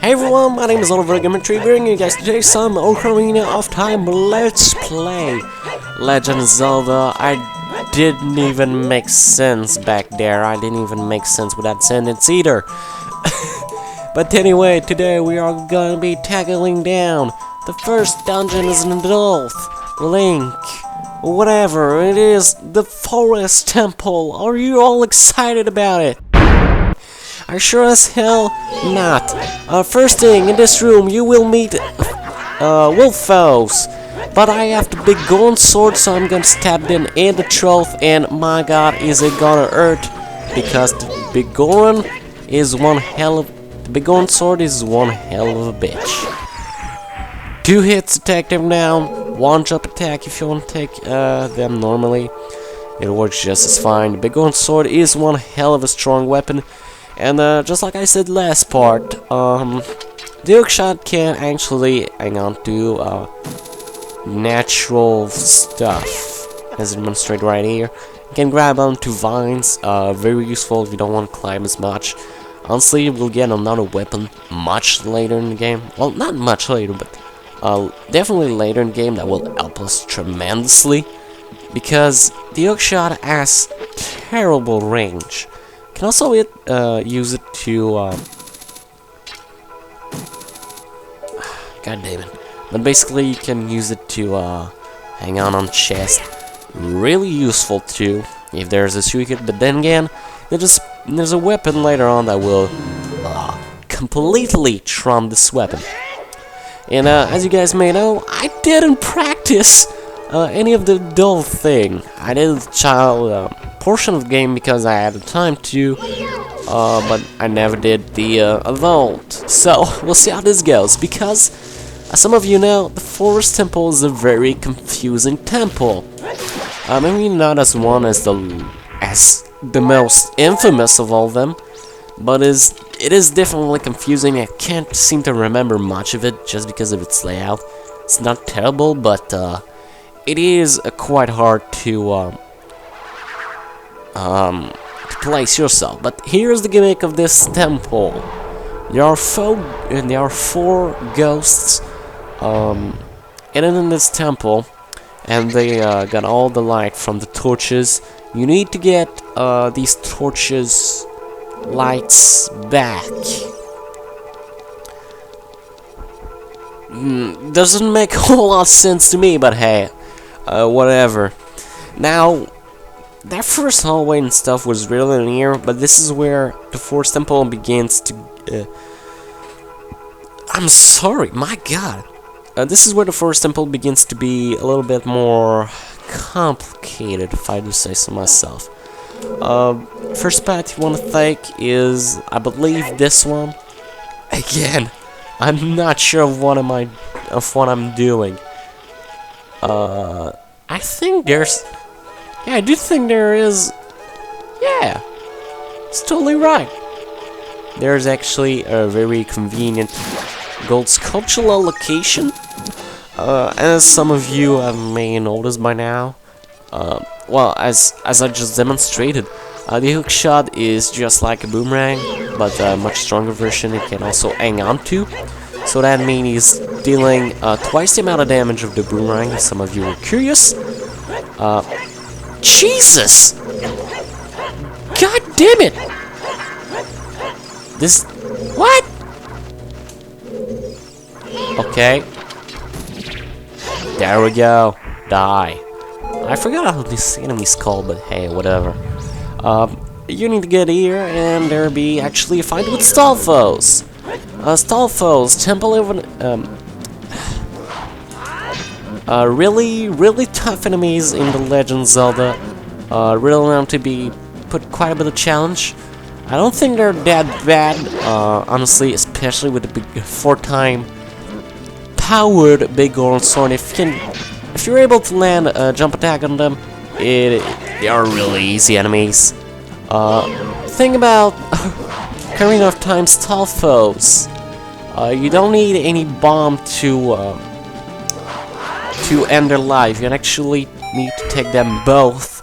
Hey everyone, my name is Oliver Geometry, bringing you guys today some Ocarina of Time Let's Play. Legend of Zelda. I didn't even make sense back there. I didn't even make sense with that sentence either. But anyway, today we are gonna be tackling down the first dungeon as an adult. Link. Whatever it is, the Forest Temple. Are you all excited about it? I sure as hell not. First thing, in this room you will meet wolf foes. But I have the big golden sword, so I'm gonna stab them in the throat, and my god, is it gonna hurt? Because the big golden is one hell of... The big golden sword is one hell of a bitch. 2 hits to take them down, 1 jump attack if you want to take them normally. It works just as fine. The big golden sword is one hell of a strong weapon. And just like I said last part, the hookshot can actually hang on to natural stuff, as demonstrated right here. You can grab onto vines, very useful if you don't want to climb as much. Honestly, we'll get another weapon much later in the game. Well, not much later, but definitely later in the game that will help us tremendously. Because the hookshot has terrible range. You can also use it to god damn it. But basically you can use it to hang on chest. Really useful too if there's a secret, but then again there's a weapon later on that will completely trump this weapon. And as you guys may know, I didn't practice any of the adult thing. I did the child portion of the game because I had the time to, but I never did the adult. So we'll see how this goes, because as some of you know, the Forest Temple is a very confusing temple. Maybe not as one as the most infamous of all of them, but it is definitely confusing. I can't seem to remember much of it just because of its layout. It's not terrible, but it is quite hard to place yourself. But here's the gimmick of this temple. There are 4 ghosts in this temple, and they got all the light from the torches. You need to get these torches lights back. Doesn't make a whole lot of sense to me, but hey, whatever. Now, that first hallway and stuff was really near, but this is where the Forest Temple begins to... I'm sorry, my god. This is where the Forest Temple begins to be a little bit more complicated, if I do say so myself. First path you want to take is, I believe, this one. Again, I'm not sure of what I'm doing. I think there's... Yeah, I do think there is... Yeah, it's totally right. There's actually a very convenient gold sculptural location. As some of you may notice by now, well, as I just demonstrated, the hookshot is just like a boomerang, but a much stronger version it can also hang on to. So that means he's dealing twice the amount of damage of the boomerang, if some of you were curious. Jesus! God damn it! This... What? Okay. There we go. Die. I forgot how this enemy's called, but hey, whatever. You need to get here, and there be actually a fight with stall foes. Stall foes, temple really tough enemies in the Legend of Zelda. Really want to be put quite a bit of challenge. I don't think they're that bad, honestly, especially with the big 4-time powered big golden sword. If you're able to land a jump attack on them, they are really easy enemies. Thing about Ocarina of Time stall foes, you don't need any bomb to end their life. You actually need to take them both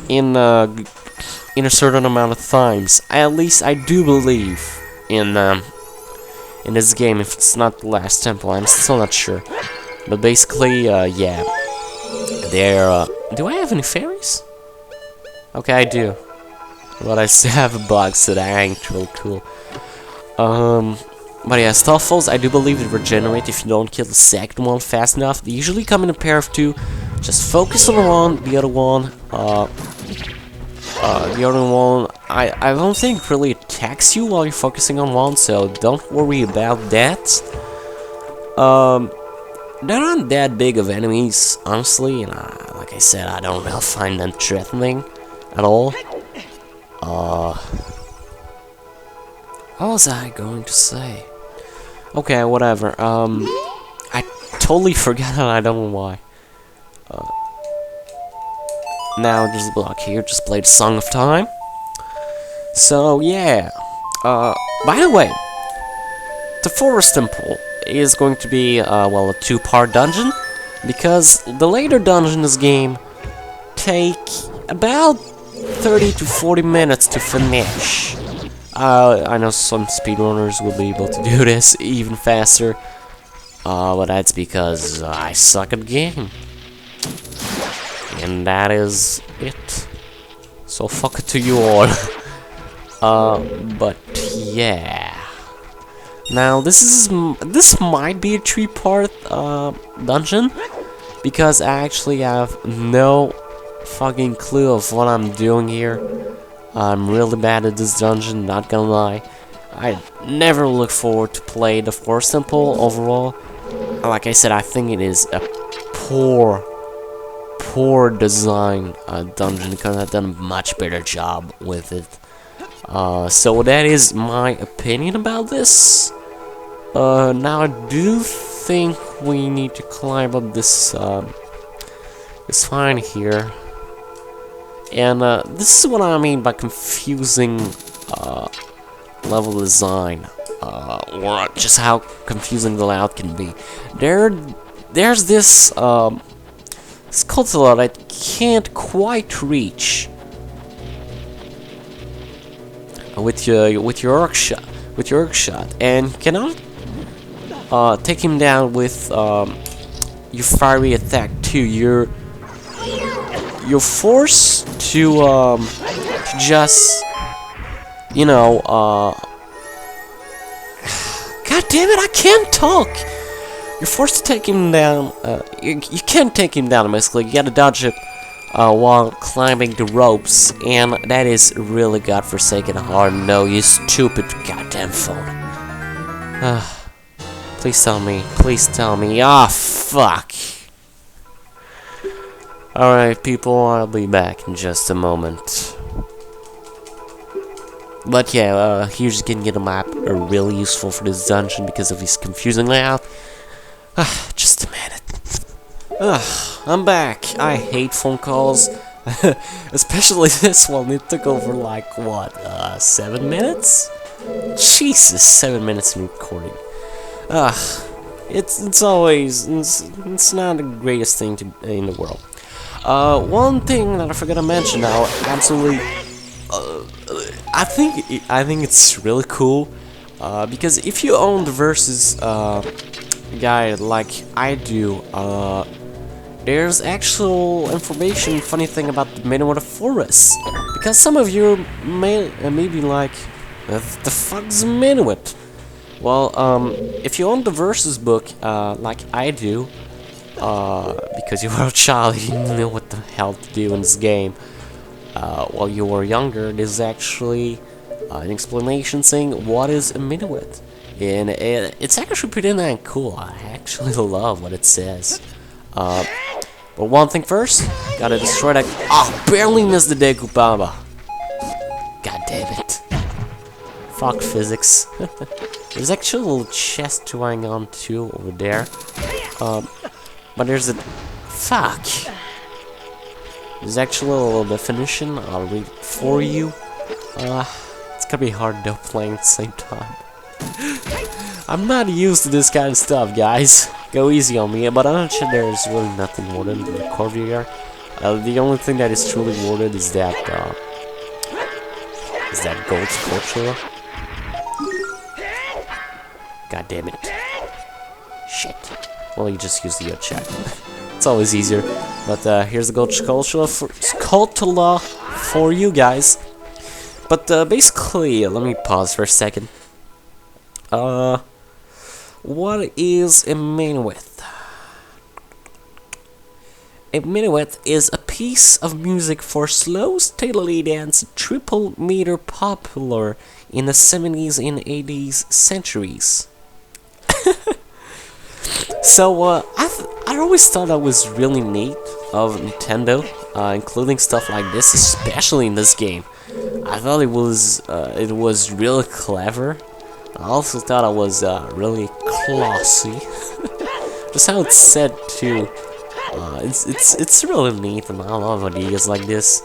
in a certain amount of times. At least I do believe in in this game if it's not the last temple. I'm still not sure. But basically, yeah. There, do I have any fairies? Okay, I do. But I still have a bug, so that ain't real cool. But yeah, stealth falls, I do believe they regenerate if you don't kill the second one fast enough. They usually come in a pair of two. Just focus on one, the other one, I don't think really attacks you while you're focusing on one, so don't worry about that. They're not that big of enemies, honestly, and like I said, I don't really find them threatening at all. What was I going to say? Okay, whatever. I totally forgot, and I don't know why. Now there's a block here. Just played Song of Time. So yeah. By the way, the Forest Temple is going to be well, a two-part dungeon, because the later dungeons in this game take about 30 to 40 minutes to finish. I know some speedrunners will be able to do this even faster, but that's because I suck at the game. And that is it. So fuck it to you all. But yeah. Now this might be a three-part dungeon, because I actually have no fucking clue of what I'm doing here. I'm really bad at this dungeon, not gonna lie. I never look forward to play the Forest Temple overall. Like I said, I think it is a poor design dungeon, because I've done a much better job with it. So that is my opinion about this. Now I do think we need to climb up this vine here. And this is what I mean by confusing level design, or just how confusing the layout can be. There's this sculpture I can't quite reach with your arc shot, and cannot take him down with your fiery attack too. You're forced to just, you know, God damn it, I can't talk! You're forced to take him down, you can't take him down, basically. You gotta dodge it while climbing the ropes, and that is really godforsaken hard. No, you stupid goddamn phone. Please tell me, ah, fuck. Alright, people, I'll be back in just a moment. But yeah, here's getting a map are really useful for this dungeon because of this confusing layout. Just a minute. I'm back. I hate phone calls. Especially this one. It took over like, what, 7 minutes? Jesus, 7 minutes in recording. It's not the greatest thing in the world. One thing that I forgot to mention now, absolutely, I think it's really cool, because if you own the Versus guide like I do, there's actual information, funny thing about the Minuet of Forest, because some of you may be like, the fuck's a Minuet? Well, if you own the Versus book, like I do, because you were a child, you didn't know what the hell to do in this game. While you were younger, there's actually an explanation saying what is a minuet, and it's actually pretty damn cool. I actually love what it says. But one thing first, gotta destroy that. Oh, barely missed the Deku Baba. God damn it! Fuck physics. There's actually a little chest to hang on to over there. But there's a... Fuck! There's actually a little definition, I'll read it for you. It's gonna be hard though playing at the same time. I'm not used to this kind of stuff, guys. Go easy on me, but I'm sure there's really nothing more than the courtyard. The only thing that is truly worth it is that gold sculpture. God damn it. Shit. Well, you just use the check. It's always easier. But here's the gold Skulltula for you guys. But basically, let me pause for a second. What is a minuet? A minuet is a piece of music for slow, stately dance, triple meter popular in the 70s and 80s centuries. So, I always thought that was really neat of Nintendo, including stuff like this, especially in this game. I thought it was really clever. I also thought it was really classy. Just how it's said too. It's really neat, and I love ideas like this.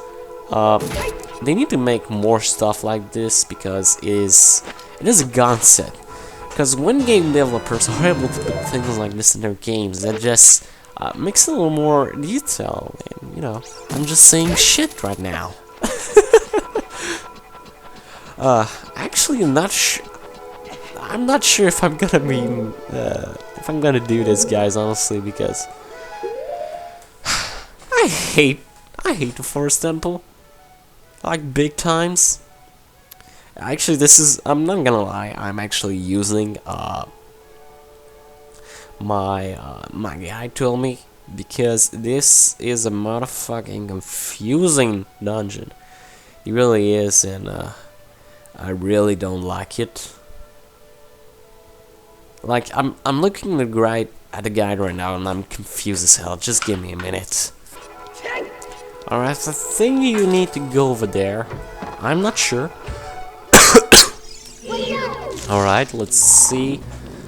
They need to make more stuff like this because it is a concept. Because when game developers are able to put things like this in their games, that just makes it a little more detail. And, you know, I'm just saying shit right now. Actually, I'm not sure if I'm gonna be if I'm gonna do this, guys. Honestly, because I hate the Forest Temple, like big times. Actually, I'm not gonna lie, I'm actually using my guide told me, because this is a motherfucking confusing dungeon. It really is, and I really don't like it. Like, I'm looking at the guide right now, and I'm confused as hell. Just give me a minute. Alright, I think you need to go over there. I'm not sure. Alright, let's see.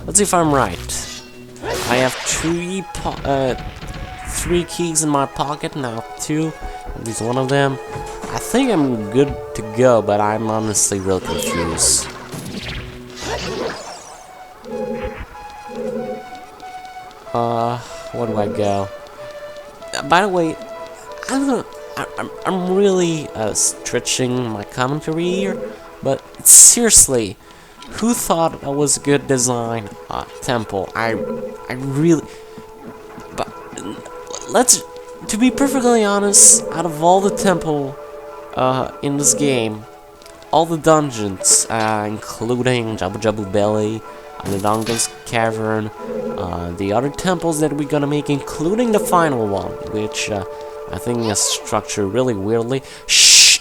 Let's see if I'm right. I have three keys in my pocket, now 2. At least one of them. I think I'm good to go, but I'm honestly real confused. Where do I go? By the way, I don't know. I'm really stretching my commentary here, but seriously, who thought that was a good design temple? I really. But to be perfectly honest, out of all the temple in this game, all the dungeons, including Jabba Jabba Belly, the Donga's Cavern, the other temples that we're gonna make, including the final one, which I think is structured really weirdly. Shh!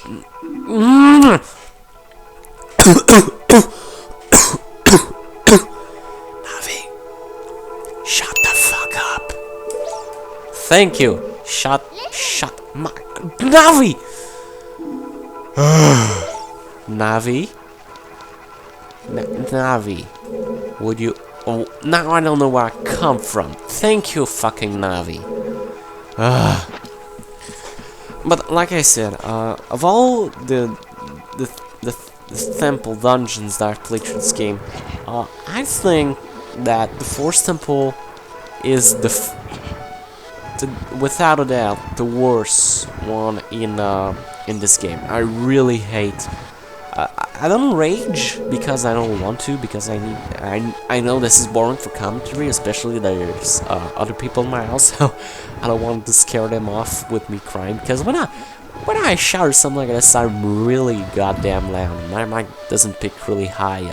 Navi, shut the fuck up. Thank you. Shut my Navi. Navi. Navi. Would you? Oh, now I don't know where I come from. Thank you, fucking Navi. But like I said, of all the temple dungeons that I've played through this game, I think that the Forest Temple is without a doubt the worst one in this game. I really hate. I don't rage because I don't want to, because I know this is boring for commentary, especially there's other people in my house, so I don't want to scare them off with me crying, because when I shout or something like this, I'm really goddamn loud. My mic doesn't pick really high,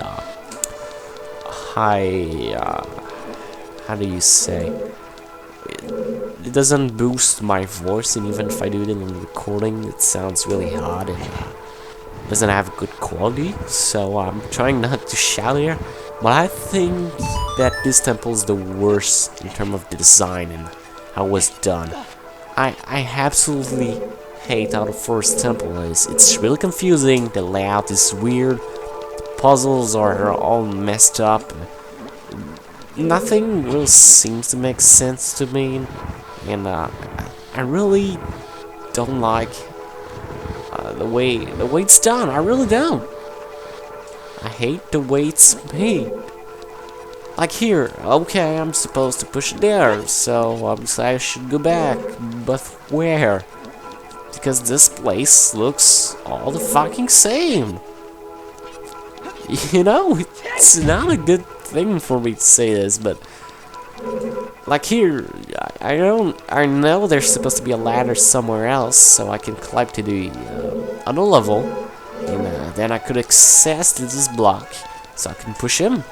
how do you say? It doesn't boost my voice, and even if I do it in recording, it sounds really hot and doesn't have good quality, so I'm trying not to shout here, but I think that this temple is the worst in terms of the design and how it was done. I absolutely hate how the Forest Temple is. It's really confusing, the layout is weird, the puzzles are all messed up, nothing really seems to make sense to me, and I really don't like the way it's done. I really don't. I hate the way it's made. Like here, okay, I'm supposed to push it there, so obviously I should go back. But where? Because this place looks all the fucking same. You know, it's not a good thing for me to say this, but like here, I know there's supposed to be a ladder somewhere else, so I can climb to the other level, and then I could access to this block, so I can push him,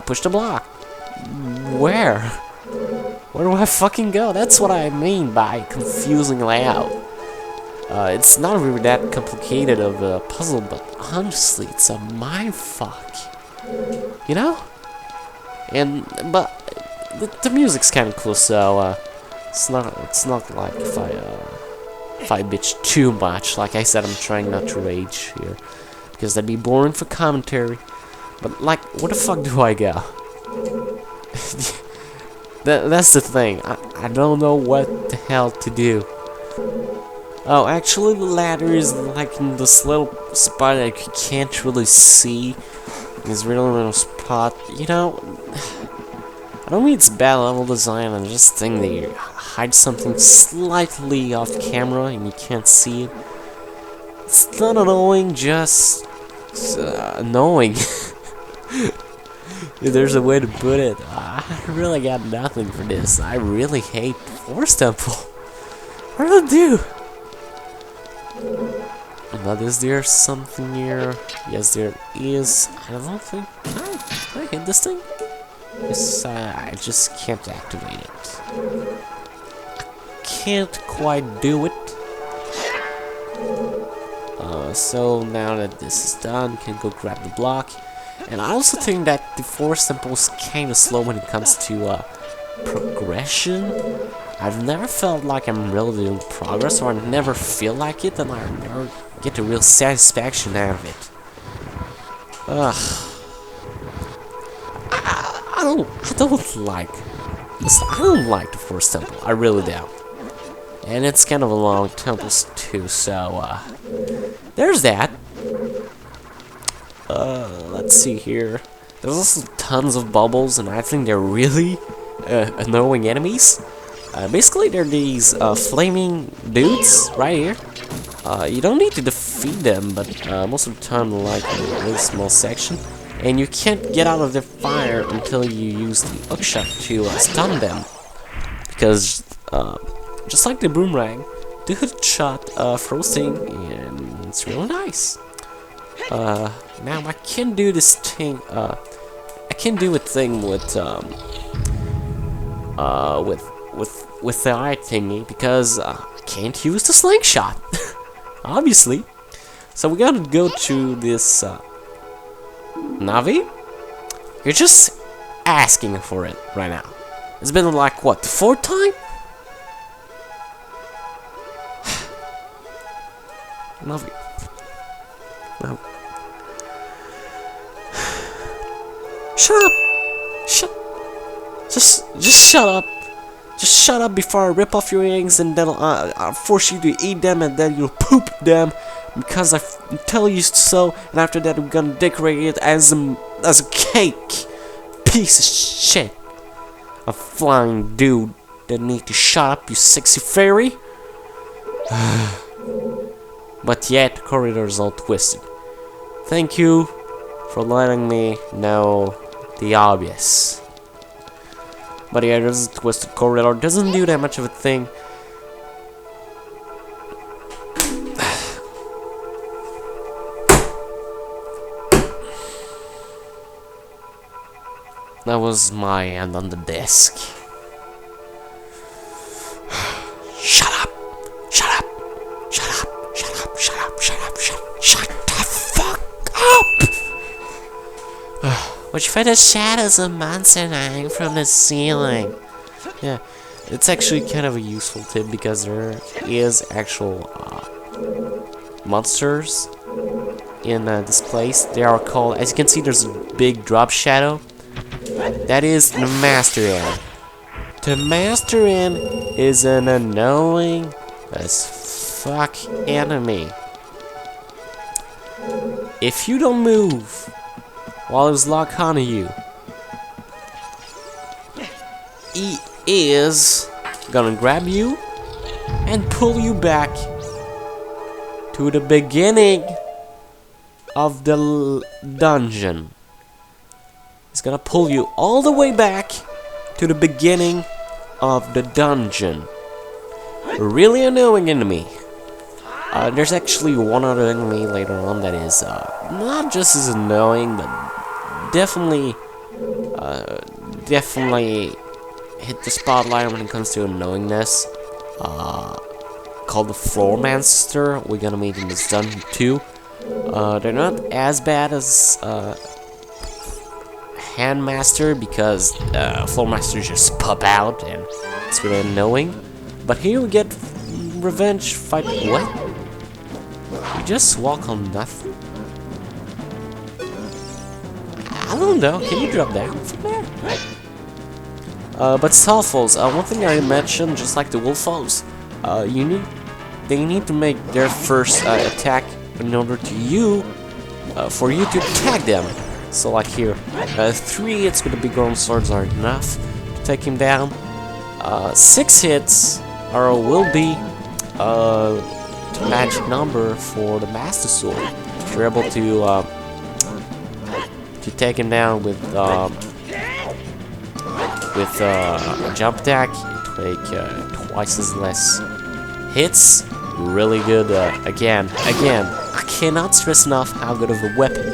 push the block. Where? Where do I fucking go? That's what I mean by confusing layout. It's not really that complicated of a puzzle, but honestly, it's a mindfuck. You know? But the music's kind of cool, so it's not like if I bitch too much. Like I said, I'm trying not to rage here because that'd be boring for commentary. But like, where the fuck do I go? That's the thing. I don't know what the hell to do. Oh, actually, the ladder is like in this little spot that you can't really see. This really little spot. You know, I don't mean it's bad level design. I just think they hide something slightly off camera and you can't see it. It's not annoying, just annoying. If there's a way to put it, I really got nothing for this. I really hate Forest Temple. I really do. But is there something here? Yes, there is. I don't think. Can I hit this thing? Yes, I just can't activate it. I can't quite do it. So now that this is done, you can go grab the block. And I also think that the Forest Temple is kind of slow when it comes to progression. I've never felt like I'm really doing progress, or I never feel like it, and I never get a real satisfaction out of it. Ugh. I don't like the Forest Temple. I really don't. And it's kind of a long temple too, so there's that. Let's see here. There's also tons of bubbles, and I think they're really annoying enemies. Basically, they're these flaming dudes right here. You don't need to defeat them, but most of the time, like a really small section. And you can't get out of their fire until you use the hookshot to stun them. Because, just like the boomerang, the hookshot throws things, and it's really nice. Now I can do this thing. I can do a thing with the eye thingy because I can't use the slingshot, obviously. So we gotta go to this Navi. You're just asking for it right now. It's been like what, the 4th time? Navi. No. Shut up! Just shut up! Just shut up before I rip off your eggs, and then I'll force you to eat them, and then you'll poop them because I tell you so. And after that, we're gonna decorate it as a cake. Piece of shit! A flying dude that need to shut up, you sexy fairy. But yet, the corridor's all twisted. Thank you for letting me know the obvious. But yeah, there's a twisted corridor. Doesn't do that much of a thing. That was my hand on the desk. Shut up! Shut up! Shut up! Shut up! Shut up! Shut up! Shut the fuck up! Watch for the shadows of monsters hanging from the ceiling. Yeah, it's actually kind of a useful tip because there is actual monsters in this place. They are called, as you can see, there's a big drop shadow. That is the Master End. The Master End is an annoying as fuck enemy. If you don't move while it's locked onto you, he is gonna grab you and pull you back to the beginning of the dungeon. He's gonna pull you all the way back to the beginning of the dungeon. Really annoying enemy. There's actually one other enemy later on that is not just as annoying, but definitely hit the spotlight when it comes to annoyingness. Called the Floor Monster. We're gonna meet in this dungeon too. They're not as bad as Handmaster because Floor Master just pop out and it's really annoying. But here we get revenge fight. What? You just walk on nothing? I don't know. Can you drop down from there? But Stalfos, one thing I mentioned, just like the Wolfos, they need to make their first attack in order to for you to attack them. So like here, 3 hits with the big iron swords are enough to take him down. 6 hits will be the magic number for the Master Sword. If you're able to take him down with a jump attack, you take twice as less hits. Really good. Again, I cannot stress enough how good of a weapon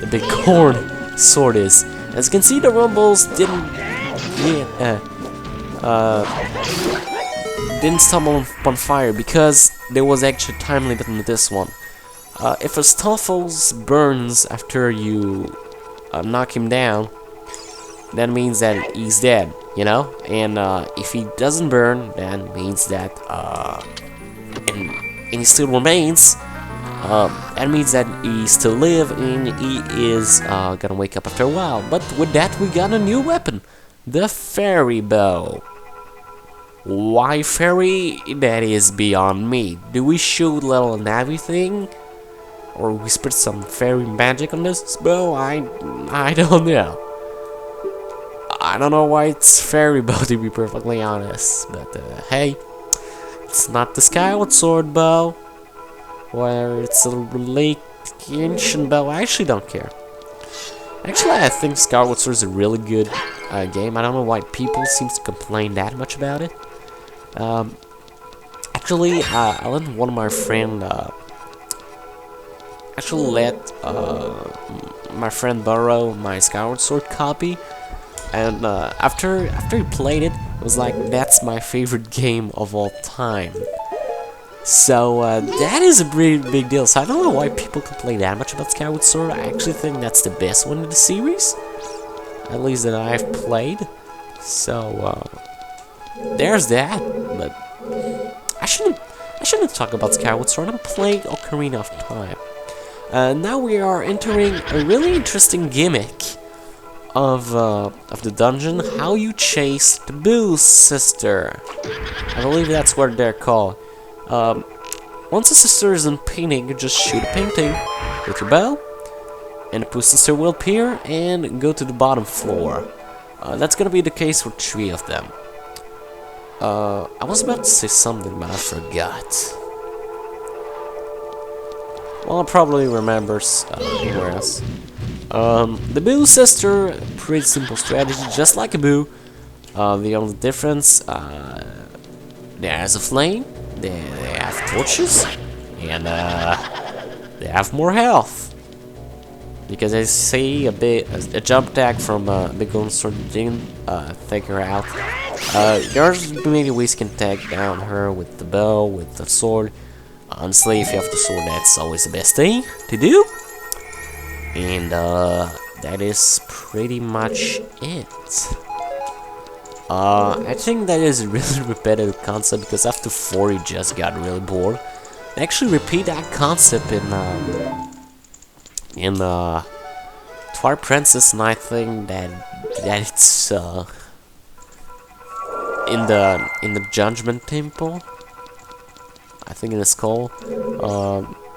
the big horn sword is. As you can see, the rumbles didn't stumble on fire because there was actually a time limit on this one. If a Stalfos burns after you knock him down, that means that he's dead, you know? And if he doesn't burn, that means that and he still remains, that means that he still live and he is gonna wake up after a while. But with that, we got a new weapon, the fairy bow. Why fairy? That is beyond me. Do we shoot little Navi thing, or we spread some fairy magic on this bow? I don't know. I don't know why it's fairy bow, to be perfectly honest. But hey, it's not the Skyward Sword bow, where it's a really ancient bow. I actually don't care. Actually, I think Skyward Sword is a really good game. I don't know why people seem to complain that much about it. Actually, I let one of my friend my friend borrow my Skyward Sword copy, and after he played it, it was like, that's my favorite game of all time. So that is a pretty big deal. So I don't know why people complain that much about Skyward Sword. I actually think that's the best one in the series, at least that I've played. So there's that. But I shouldn't talk about Skyward Sword. I'm playing Ocarina of Time. Now we are entering a really interesting gimmick of the dungeon. How you chase the Boo sister. I believe that's what they're called. Once a sister is in painting, you just shoot a painting with your bow, and the Boo sister will appear and go to the bottom floor. That's gonna be the case for 3 of them. I was about to say something, but I forgot. Well, I'll probably remember anywhere else. The Boo sister, pretty simple strategy, just like a Boo. The only difference, there's a flame, they have torches, and they have more health. Because I see a jump attack from Big Golden Sword didn't take her out. There's many ways you can take down her with the bow, with the sword. Honestly, if you have the sword, that's always the best thing to do. And that is pretty much it. I think that is a really repetitive concept, because after 4 you just got really bored. They actually repeat that concept in Twilight Princess, and I think that it's in the Judgment Temple, I think it's called.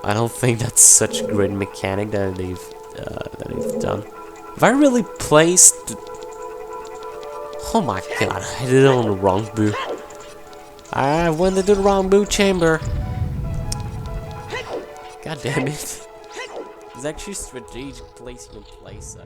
I don't think that's such a great mechanic that they've done. Have I really placed? Oh my god, I did it on the wrong Boo. I went into the wrong Boo chamber. God damn it. It's actually strategic placing in place.